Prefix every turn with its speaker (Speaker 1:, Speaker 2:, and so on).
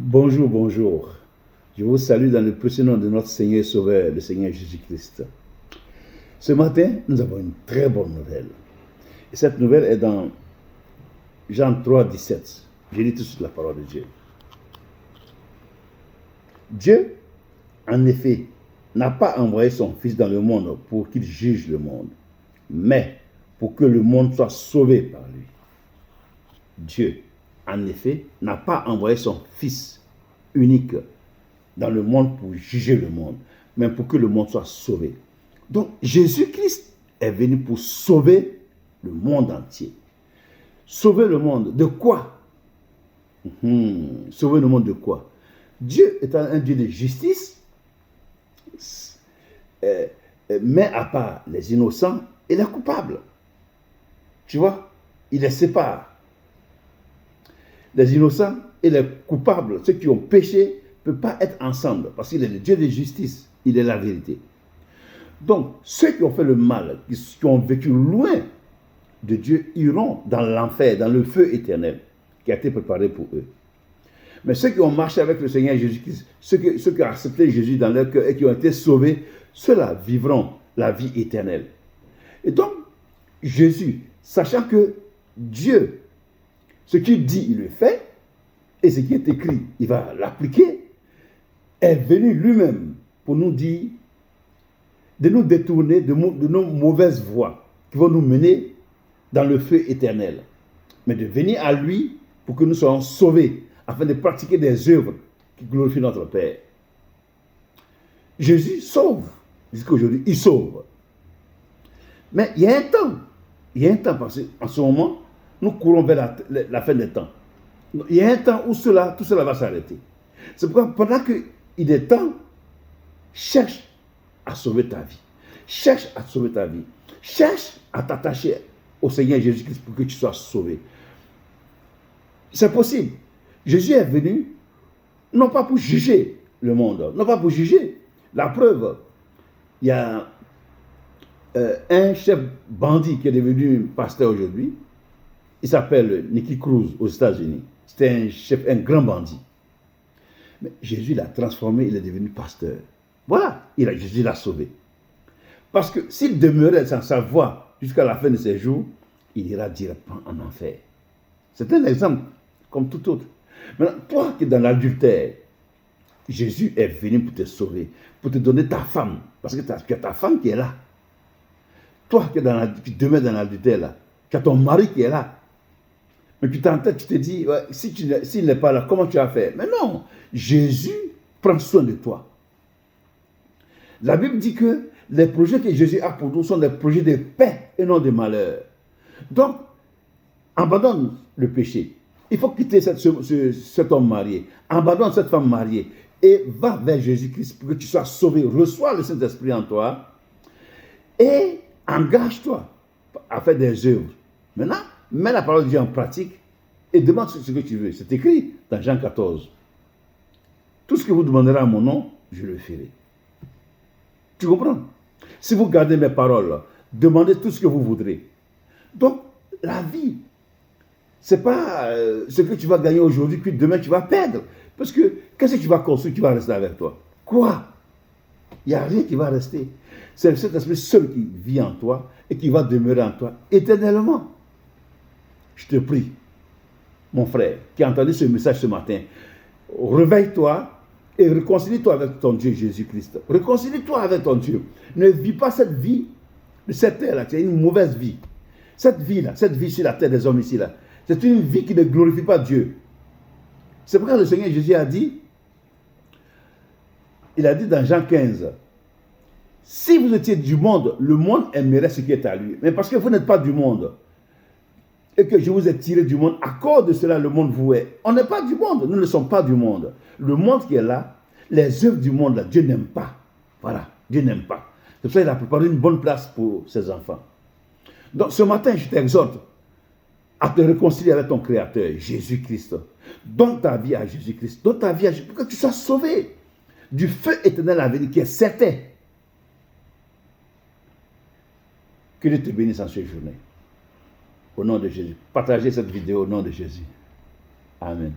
Speaker 1: Bonjour, bonjour. Je vous salue dans le précieux nom de notre Seigneur et Sauveur, le Seigneur Jésus-Christ. Ce matin, nous avons une très bonne nouvelle. Et cette nouvelle est dans Jean 3, 17. Je lis tout de suite la parole de Dieu. Dieu, en effet, n'a pas envoyé son Fils dans le monde pour qu'il juge le monde, mais pour que le monde soit sauvé par lui. Dieu, en effet, n'a pas envoyé son Fils unique dans le monde pour juger le monde, mais pour que le monde soit sauvé. Donc, Jésus-Christ est venu pour sauver le monde entier. Sauver le monde de quoi? Sauver le monde de quoi? Dieu étant un Dieu de justice, met à part les innocents et les coupables. Tu vois? Il les sépare. Les innocents et les coupables, ceux qui ont péché, ne peuvent pas être ensemble parce qu'il est le Dieu de justice, il est la vérité. Donc, ceux qui ont fait le mal, qui ont vécu loin de Dieu, iront dans l'enfer, dans le feu éternel qui a été préparé pour eux. Mais ceux qui ont marché avec le Seigneur Jésus-Christ, ceux qui ont accepté Jésus dans leur cœur et qui ont été sauvés, ceux-là vivront la vie éternelle. Et donc, Jésus, sachant que Dieu, ce qu'il dit, il le fait, et ce qui est écrit, il va l'appliquer, est venu lui-même pour nous dire, de nous détourner de nos mauvaises voies qui vont nous mener dans le feu éternel, mais de venir à lui pour que nous soyons sauvés, afin de pratiquer des œuvres qui glorifient notre Père. Jésus sauve, jusqu'aujourd'hui, il sauve. Mais il y a un temps parce qu'en ce moment, nous courons vers la fin des temps. Il y a un temps où tout cela va s'arrêter. C'est pourquoi pendant qu'il est temps, cherche à sauver ta vie. Cherche à sauver ta vie. Cherche à t'attacher au Seigneur Jésus-Christ pour que tu sois sauvé. C'est possible. Jésus est venu, non pas pour juger le monde, non pas pour juger. La preuve, il y a un chef bandit qui est devenu pasteur aujourd'hui. Il s'appelle Nicky Cruz aux États-Unis. C'était un grand bandit. Mais Jésus l'a transformé, il est devenu pasteur. Voilà, Jésus l'a sauvé. Parce que s'il demeurait sans sa voix jusqu'à la fin de ses jours, il ira directement en enfer. C'est un exemple comme tout autre. Maintenant, toi qui es dans l'adultère, Jésus est venu pour te sauver, pour te donner ta femme, parce que tu as ta femme qui est là. Toi qui demeures dans l'adultère là, tu as ton mari qui est là. Mais tu t'entends, tu te dis, ouais, s'il n'est pas là, comment tu vas faire? Mais non, Jésus prend soin de toi. La Bible dit que les projets que Jésus a pour nous sont des projets de paix et non de malheur. Donc, abandonne le péché. Il faut quitter cet homme marié. Abandonne cette femme mariée et va vers Jésus-Christ pour que tu sois sauvé. Reçois le Saint-Esprit en toi et engage-toi à faire des œuvres. Maintenant, mets la parole de Dieu en pratique et demande ce que tu veux. C'est écrit dans Jean 14. Tout ce que vous demanderez à mon nom, je le ferai. Tu comprends? Si vous gardez mes paroles, demandez tout ce que vous voudrez. Donc, la vie, ce n'est pas ce que tu vas gagner aujourd'hui, puis demain tu vas perdre. Parce que qu'est-ce que tu vas construire qui va rester avec toi? Quoi? Il n'y a rien qui va rester. C'est cet esprit seul qui vit en toi et qui va demeurer en toi éternellement. Je te prie, mon frère, qui a entendu ce message ce matin, réveille-toi et réconcilie-toi avec ton Dieu Jésus-Christ. Réconcilie-toi avec ton Dieu. Ne vis pas cette vie de cette terre-là, c'est une mauvaise vie. Cette vie-là, cette vie sur la terre des hommes ici-là, c'est une vie qui ne glorifie pas Dieu. C'est pourquoi le Seigneur Jésus a dit, il a dit dans Jean 15, si vous étiez du monde, le monde aimerait ce qui est à lui. Mais parce que vous n'êtes pas du monde, et que je vous ai tiré du monde, à cause de cela, le monde vous est. On n'est pas du monde, nous ne sommes pas du monde. Le monde qui est là, les œuvres du monde, là, Dieu n'aime pas. Voilà, Dieu n'aime pas. C'est pour ça qu'il a préparé une bonne place pour ses enfants. Donc ce matin, je t'exhorte à te réconcilier avec ton Créateur, Jésus-Christ. Donne ta vie à Jésus-Christ. Donne ta vie à Jésus pour que tu sois sauvé du feu éternel à venir qui est certain. Que Dieu te bénisse en ce journée. Au nom de Jésus. Partagez cette vidéo au nom de Jésus. Amen.